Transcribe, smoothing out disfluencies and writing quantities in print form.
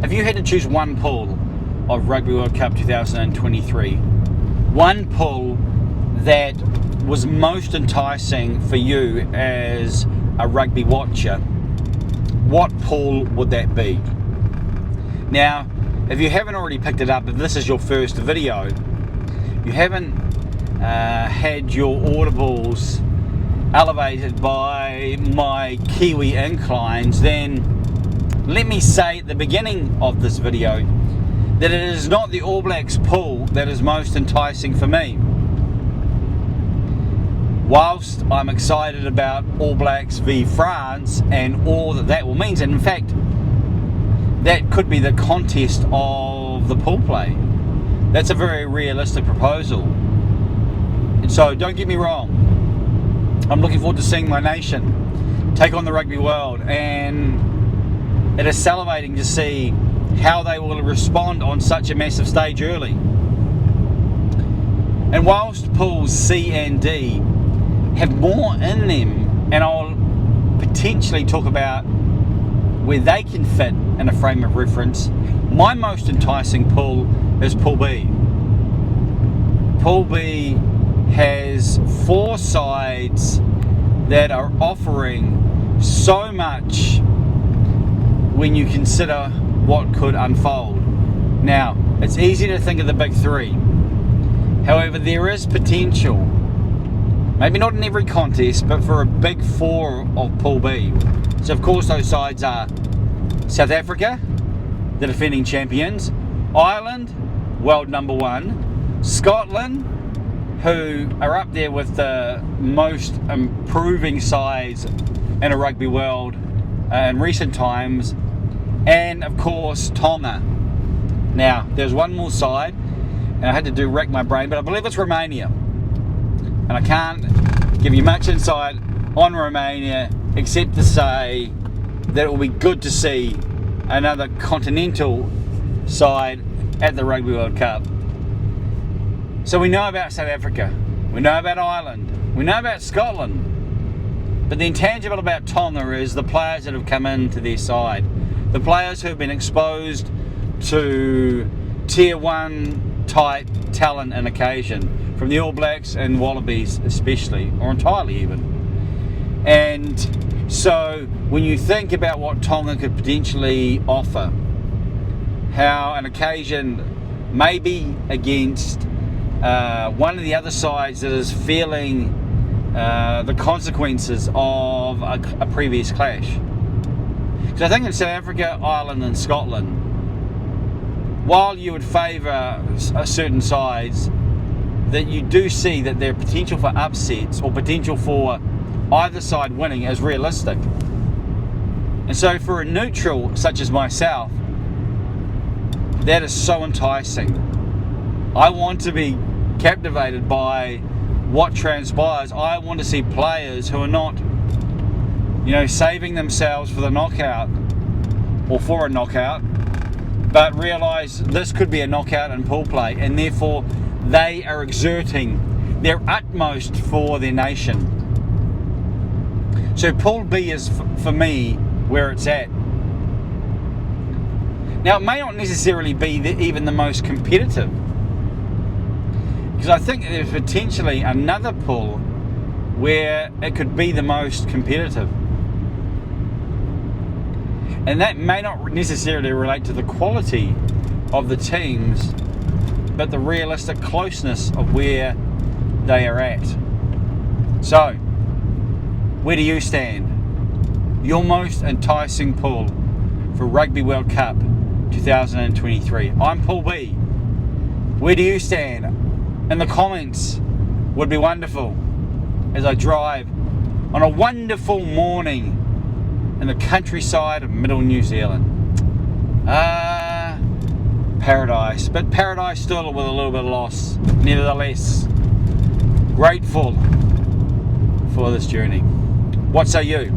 If you had to choose one pool of Rugby World Cup 2023, one pool that was most enticing for you as a rugby watcher, what pool would that be? Now, if you haven't already picked it up, if this is your first video, you haven't had your audibles elevated by my Kiwi inclines, then let me say at the beginning of this video that it is not the All Blacks pool that is most enticing for me. Whilst I'm excited about All Blacks v France and all that will mean, and in fact that could be the contest of the pool play. That's a very realistic proposal. And so don't get me wrong, I'm looking forward to seeing my nation take on the rugby world, and it is salivating to see how they will respond on such a massive stage early. And whilst pools C and D have more in them, and I'll potentially talk about where they can fit in a frame of reference, my most enticing pool is Pool B. Pool B has 4 sides that are offering so much when you consider what could unfold. Now, it's easy to think of the big 3. However, there is potential, maybe not in every contest, but for a big 4 of Pool B. So of course those sides are South Africa, the defending champions, Ireland, world number 1, Scotland, who are up there with the most improving sides in a rugby world in recent times, and of course Tonga. Now there's one more side, and I had to rack my brain, but I believe it's Romania. And I can't give you much insight on Romania except to say that it will be good to see another continental side at the Rugby World Cup. So we know about South Africa, we know about Ireland, we know about Scotland, but the intangible about Tonga is the players that have come into their side, the players who have been exposed to tier 1 type talent and occasion, from the All Blacks and Wallabies especially, or entirely even. And so when you think about what Tonga could potentially offer, how an occasion maybe against one of the other sides that is feeling the consequences of a previous clash. Because I think in South Africa, Ireland and Scotland, while you would favour certain sides, that you do see that their potential for upsets or potential for either side winning is realistic. And so for a neutral such as myself, that is so enticing. I want to be captivated by what transpires. I want to see players who are not, saving themselves for the knockout or for a knockout, but realise this could be a knockout in pool play, and therefore they are exerting their utmost for their nation. So Pool B is, for me, where it's at. Now, it may not necessarily be even the most competitive, because I think there's potentially another pool where it could be the most competitive. And that may not necessarily relate to the quality of the teams, but the realistic closeness of where they are at. So, where do you stand? Your most enticing pool for Rugby World Cup 2023. I'm Pool B. Where do you stand? In the comments would be wonderful as I drive on a wonderful morning in the countryside of middle New Zealand. Paradise, but paradise still with a little bit of loss. Nevertheless, grateful for this journey. What say you?